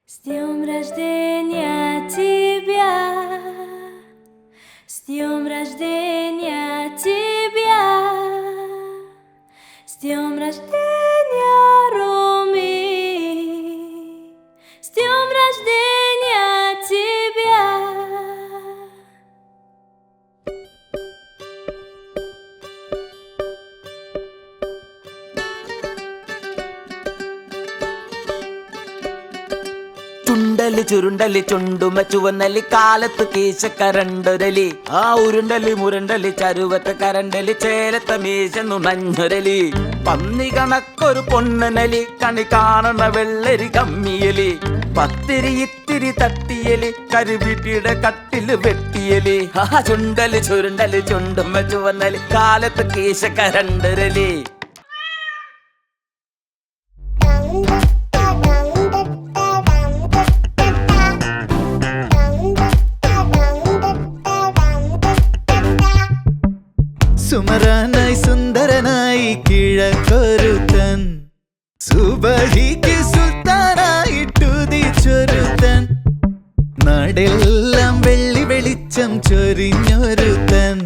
С днем рождения тебя, с днем рождения тебя, с днем рождения, Роми, с днем рождения тебя. ചുണ്ടലി ചുരുണ്ടലി ചുണ്ടുമ ചുവന്നലി കാലത്ത് കീശക്കരണ്ടൊരലി ആ ഉരുണ്ടലി മുരണ്ടലി ചരുവത്ത് കരണ്ടലി ചേലത്ത മീശന്നു നഞ്ഞൊരലി പന്നി കണക്കൊരു പൊണ്ണനലി കണി കാണണ വെള്ളരി കമ്മിയലി പത്തിരി ഇത്തിരി തട്ടിയലി കരുവീട്ടിയുടെ കട്ടില് വെട്ടിയലി ആ ചുണ്ടലി ചുരുണ്ടലി ചുണ്ടുമ ചുവന്നലി കാലത്ത് കീശക്കരണ്ടൊരലി. സുമരാനായി സുന്ദരനായി കിഴക്കൊരുത്തൻ സുബഹിക്ക് സുൽത്താനായിട്ടുദിച്ചൊരുത്തൻ നാടെല്ലാം വെള്ളി വെളിച്ചം ചൊരിഞ്ഞൊരുത്തൻ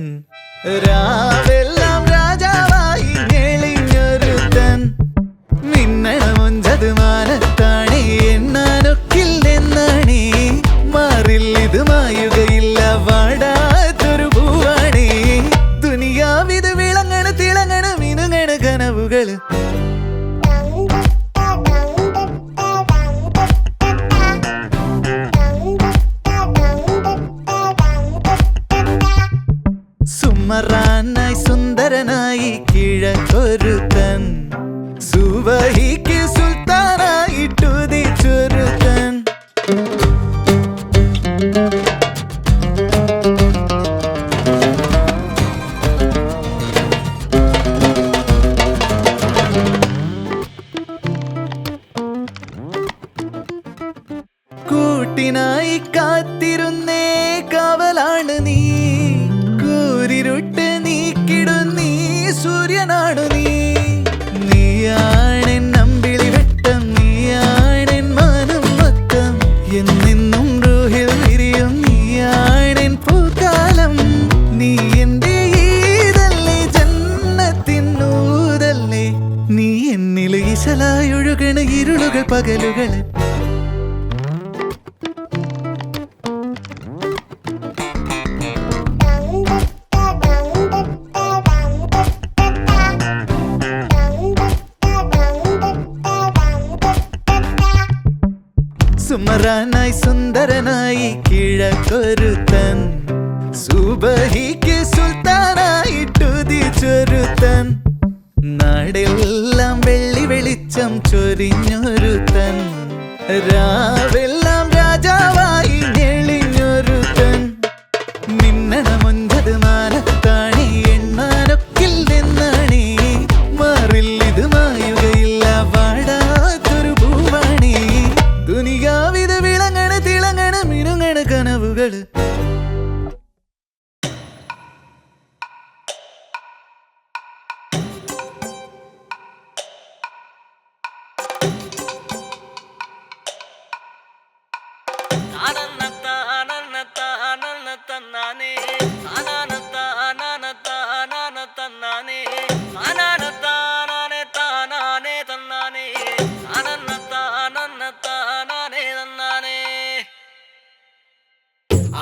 രാവെല്ലാം രാജാവായി ഞെളിഞ്ഞൊരുത്തൻ മിന്നണമൊഞ്ചത് മാനത്താണേ എണ്ണാനൊക്കില്ലെന്നാണേ മാറിൽ ഇത് മായുകയില്ല വാടാത്തൊരു പൂവാണേ ദുനിയാവിത് വിളങ്ങണ് തിളങ്ങണ് മിനുങ്ങണ് കനവുകള് സുമരാനായി സുന്ദരനായി കിഴക്കൊരുത്തൻ സുബഹിക്ക് സുൽത്താനായിട്ടുദിച്ചൊരുത്തൻ കൂട്ടിനായി കാത്തിരുന്നേ കാവലാണ് നീ കൂരിരുട്ട് നീക്കിടുന്നീ സൂര്യനാണു നീ നീയാണെൻ നമ്പിളി വെട്ടം നീയാണെൻ മാനം മൊത്തം എന്നെന്നും റൂഹിൽ വിരിയും നീയാണെൻ പൂക്കാലം നീ എന്റെ ഈതല്ലേ ജന്നത്തിൻ നൂതല്ലേ നീ എന്നിൽ ഇശലായൊഴുകണ ഇരുളുകൾ പകലുകൾ സുമരാനായി സുന്ദരനായി കിഴക്കൊരുത്തൻ സുബഹിക്ക് സുൽത്താനായിട്ടുദിച്ചൊരുത്തൻ നാടെല്ലാം വെള്ളി വെളിച്ചം ചൊരിഞ്ഞൊരുത്തൻ രാവെല്ലാം രാജാവായി ഞെളിഞ്ഞൊരുത്തൻ മിന്നണമൊൻപത് മാനത്താണി എണ്ണാനൊക്കില്ലെന്നാണി മാറിൽ ഇത് മായുകയില്ല വാടാത്തൊരു പൂവാണി ദുനിയാവിത് വിളങ്ങണ തിളങ്ങണ മിനുങ്ങണ കനവുകള്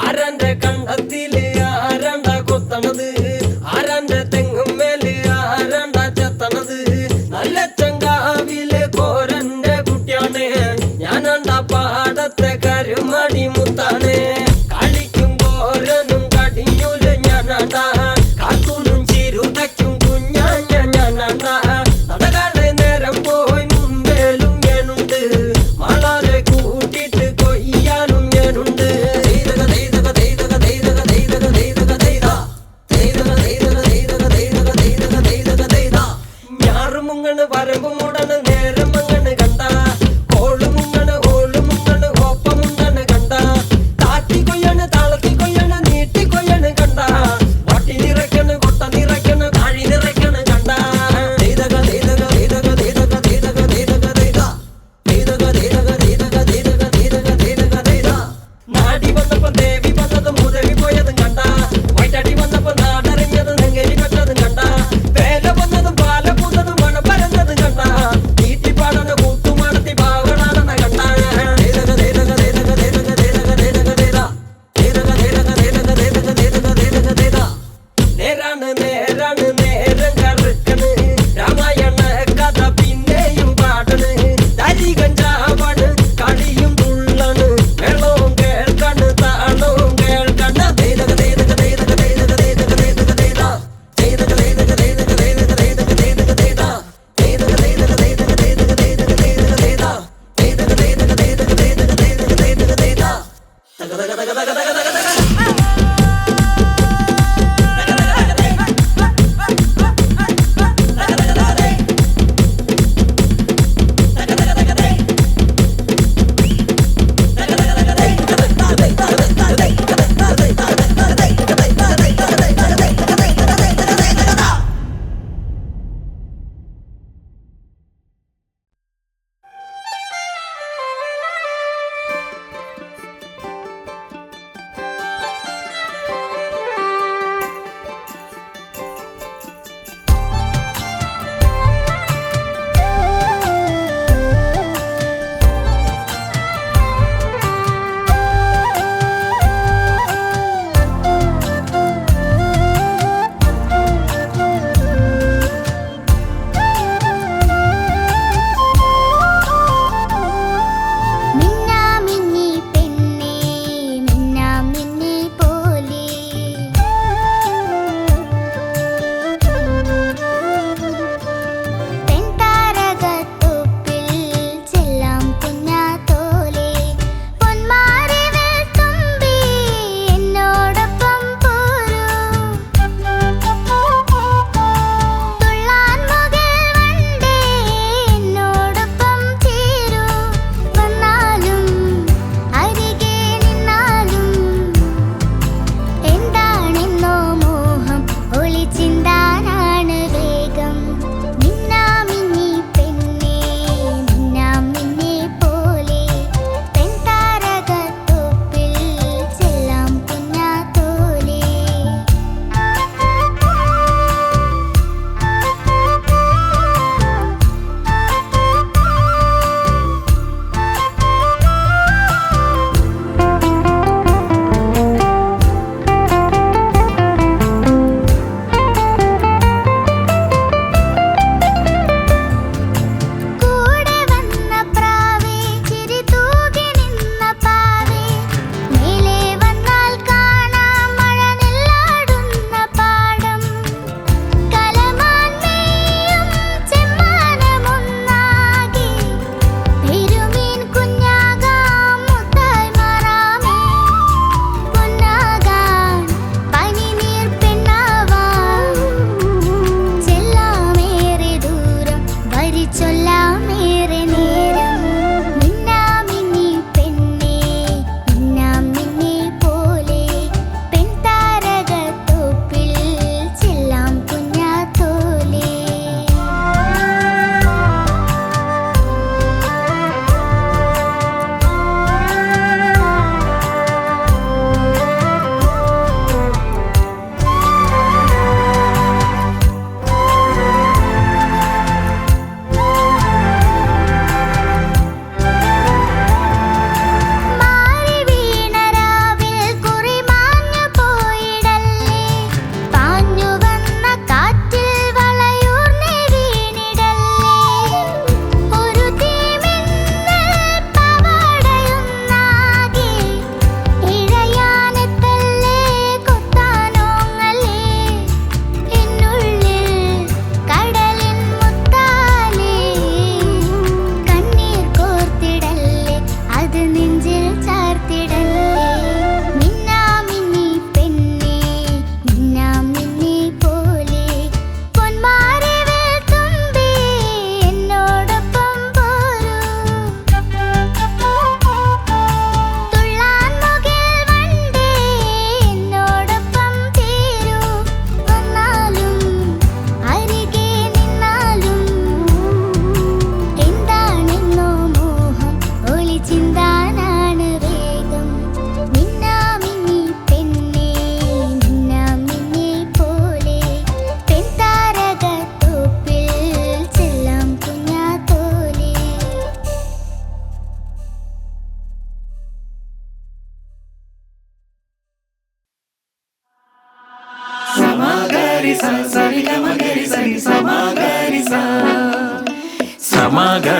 ആരന്റെ കണ്ടത്തില് ആരണ്ട കൊത്തണത് ആരന്റെ തെങ്ങും മേല് ആരണ്ട ചെത്തണത് നല്ല ചങ്കാവിലെ കോരന്റെ കുട്ടിയാണ് ഞാനണ്ട പാടത്തെ കരുമടി മുത്താണ് കളിക്കും കോരനും കടിഞ്ഞൂല് ഞാനണ്ട കാക്കൂനും ചിരുതയ്ക്കും കുഞ്ഞാഞ്ഞ ഞാനണ്ട നടകാടെ നേരം പോയി മുമ്പേലും ഞാനുണ്ട് മളരെ കൂട്ടിട്ട് കൊയ്യാനും ഞാനുണ്ട്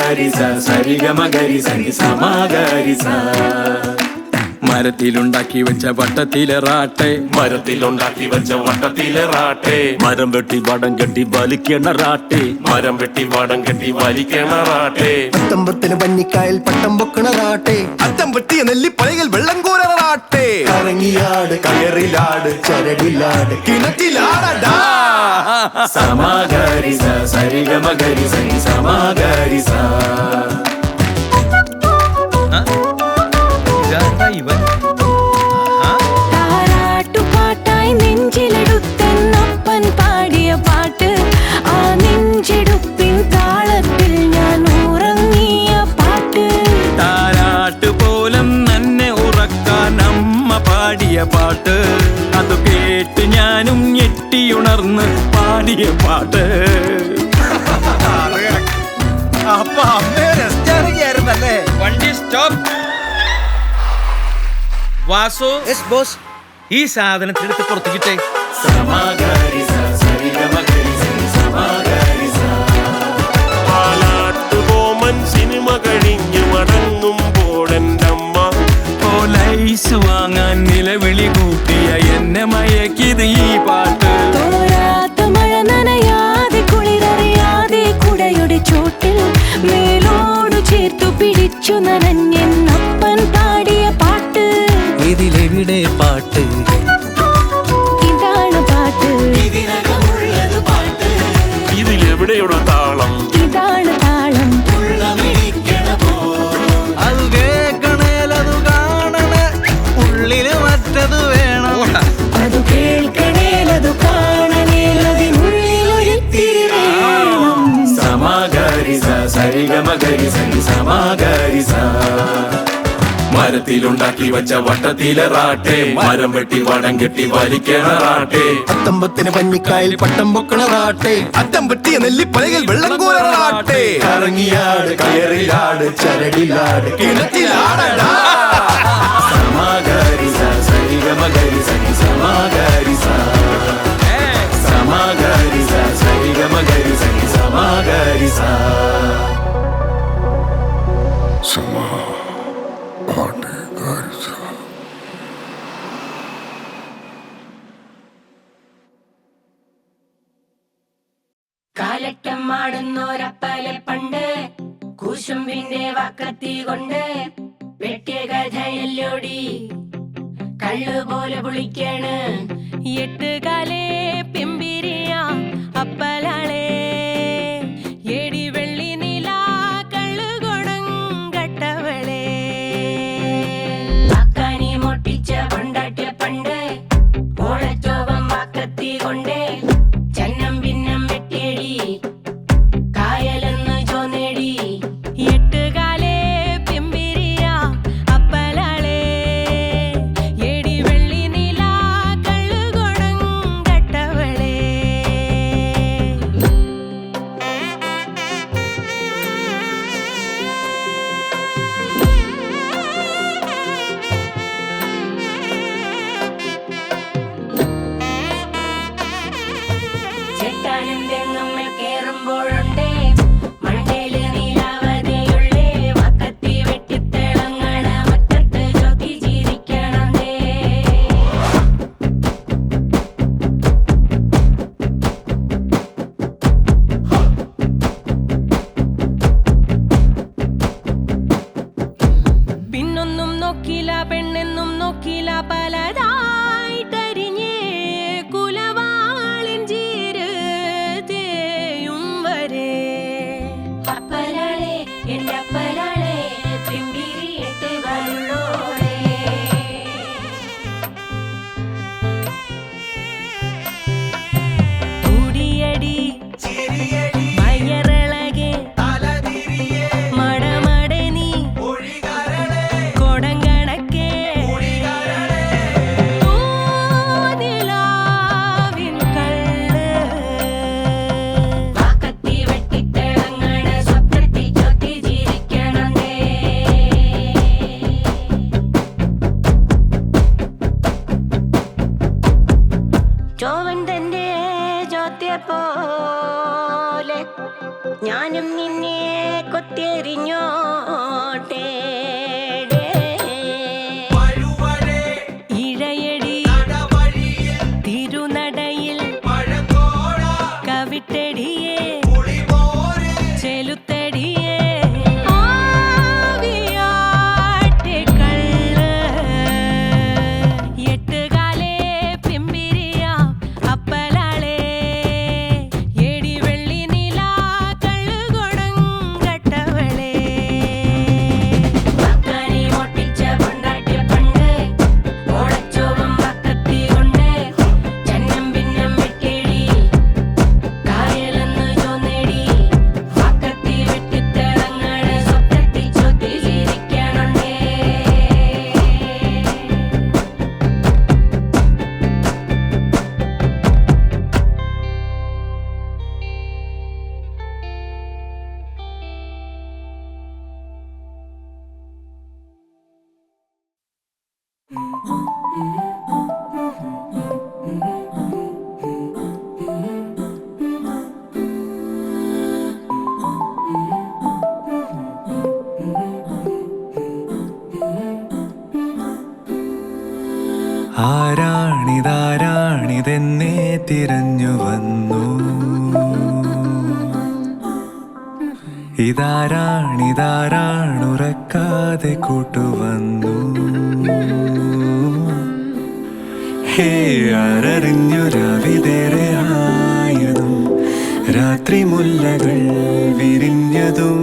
സമഗരിസ സരിഗമഗരിസ സമഗരിസ. മരത്തിലുണ്ടാക്കി വെച്ച വട്ടത്തിലെറാട്ടെ, മരത്തിലുണ്ടാക്കി വെച്ച വട്ടത്തിലെറാട്ടെ, മരം വെട്ടി വടം കെട്ടി വലിക്കണറാട്ടെ, മരം വെട്ടി വടം കെട്ടി വലിക്കണറാട്ടെ. അത്തമ്പത്തിന് പഞ്ഞിക്കായൽ പട്ടം പൊക്കണറാട്ടെ, അത്തം പറ്റിയ നെല്ലിപ്പലയിൽ വെള്ളം കോരറാട്ടെ. കറങ്ങിയാട് കയറിലാട് ചരടിലാട് കിണറ്റിലാടടാ. സമഗരിസ സരിഗമഗരിസ സമഗരിസ. താരാട്ടുപാട്ടായി നെഞ്ചിലെടുത്തെന്നപ്പൻ പാടിയ പാട്ട്, ആ നെഞ്ചെടുപ്പിൻ താളത്തിൽ ഞാൻ ഉറങ്ങിയ പാട്ട്. താരാട്ട് പോലും നന്നെ ഉറക്കാൻ അമ്മ പാടിയ പാട്ട്, അത് കേട്ട് ഞാനും ഞെട്ടിയുണർന്ന് പാടിയ പാട്ട്. അപ്പൊ അമ്മേ രസിച്ചിറങ്ങിയായിരുന്നല്ലേ? വണ്ടി സ്റ്റോപ്പ്. വാസു, ഈ സാധനത്തിനെടുത്ത് പുറത്തേക്കിട്ടേ. സമഗരിസ സരിഗമഗരിസ സമഗരിസ. പാലാട്ടുകോമൻ സിനിമ കഴിഞ്ഞ് മടങ്ങുമ്പോഴെൻ്റമ്മ പോലൈസ് വാങ്ങാൻ നിലവിളി കൂട്ടിയ എന്നെ മയക്കിത് ഈ പാട്ട്. തോരാത്ത മഴ നനയാതെ കുളിരറിയാതെ കുടയുടെ ചോട്ടിൽ മേലോടു ചേർത്തു പിടിച്ചു നനഞ്ഞെന്നപ്പൻ പാടിയ പാട്ട്. ഇതിലെവിടെ പാട്ട്? ഇതാണ് പാട്ട്, ഇതിലെവിടെയുള്ള താളം? ഇതാണ് താളം. അത് കേൾക്കണേലതു കാണണേ, ഉള്ളില് മറ്റത് വേണം. അത് കേൾക്കണേലതു കാണണേലതിനുള്ളിലൊരിത്തിരി വേണം. സമഗരിസ സരിഗമഗരിസ സമഗരിസ. മരത്തിലുണ്ടാക്കി വെച്ച വട്ടത്തിലെറാട്ടെ, മരം വെട്ടി വടം കെട്ടി വലിക്കണറാട്ടെ. അത്തമ്പത്തിന് പഞ്ഞിക്കായൽ പട്ടം പൊക്കണറാട്ടെ, അത്തം പറ്റിയ നെല്ലിപ്പലയിൽ വെള്ളം കോരറാട്ടെ. കറങ്ങിയാട് കയറിലാട് ചരടിലാട് കിണറ്റിലാടടാ. സമഗരിസ സരിഗമഗരിസ സമഗരിസ. സമഗരിസ സരിഗമഗരിസ സമഗരിസ. കാലറ്റം മാടുന്നോരപ്പലെ പണ്ട് കൂശുമ്പിന്റെ വക്കത്തി കൊണ്ട് വെട്ടിയ കഥയല്ലോടി കള്ളുപോലെ പുളിക്കാണ്. എട്ടുകാലേ പിമ്പിരിയ അപ്പലാളെ എടി വെള്ളി നില കള്ളുകൊടം കട്ടവളെ. അക്കാനി മൊട്ടിച്ച കൊണ്ടാട്ടിയ പണ്ട് ഓളച്ചോപം വക്കത്തി കൊണ്ട് ചന്നം ഭിന്നം വെട്ടിയടി കായലെന്ന് ചോന്നേടി. എട്ടുകാലേ പിമ്പിരിയ അപ്പലാളെ എടി വെള്ളി നില കള്ളുകൊടം കട്ടവളെ. ചെട്ടാനും തെങ്ങുമ്മൽ കേറുമ്പോഴുണ്ടേ മണ്ടേല് നീലാവതിയുള്ളേ വക്കത്തി വെട്ടിത്തിളങ്ങണ മുറ്റത്ത് ജ്യോതി ചിരിക്കണേ. പിന്നൊന്നും നോക്കില്ല പെണ്ണെന്നും നോക്കില്ല പലതായിട്ടരിഞ്ഞേ കുലവാളിൻ ജീര് തേയും വരെ. അപ്പലാളെ എന്റെ അപ്പലാളെ പിമ്പിരി എട്ടുകളുള്ളോളെ. കൂടിയടി വയറിളകെ മടമടനി കൊടങ്കണക്കെ തൂവി പോട്ടെ ഇഴയടി തിരുനടയിൽ കവിട്ടടിയേ ചെലുത്തടിയേ ആവിയാട്ടെ കള്ള് എട്ടുകാലേ പിമ്പിരിയാ അപ്പലാളേ എടി വെള്ളി നില കള്ളു കൊടങ്കട്ടവളേ മക്കനി ഒട്ടിച്ച പൊണ്ടാട്ടി പണ്ട് ഓടച്ചോവും പക്കത്തി കൊണ്ട് ചന്നം ഭിന്നം വെട്ടിടി കായലെന്ന് ചോന്നേടി പക്കത്തി വെട്ടിത്തളങ്ങള് സ്വപ്നത്തിൽ ചൊത്തി ചിരിക്കണുണ്ടേ ആരാണിതാരാണിതെന്നെ തിരഞ്ഞു വന്നു ഇതാരാണിതാരാണുറക്കാതെ കൂട്ടുവന്നു ഹേ ആരറിഞ്ഞു രാവിതേറെ ആയതും രാത്രി മുല്ലകൾ വിരിഞ്ഞതും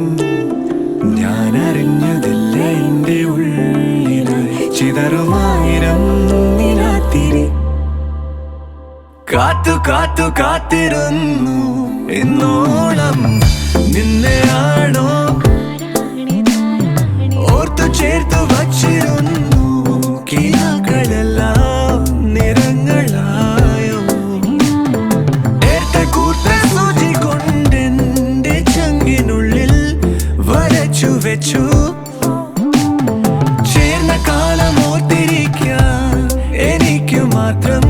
ഞാൻ അറിഞ്ഞതില്ല എൻ്റെ ഉള്ളിലായി ചിതറുമായിരം നിലാത്തിരി കാത്തു കാത്തു കാത്തിരുന്നു എന്നോളം നിന്നെയാണോ ഓർത്തു ചേർത്തു വച്ചിരുന്നു കിനാക്കളെല്ലാം നിറങ്ങളായോ നേർത്ത കൂട്ട സൂചി കൊണ്ടെന്റെ ചങ്കിനുള്ളിൽ വരച്ചു വെച്ചു ചേർന്ന കാലം ഓർത്തിരിക്കാൻ എനിക്കു മാത്രം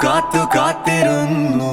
കാത്തു കാത്തിരുന്നു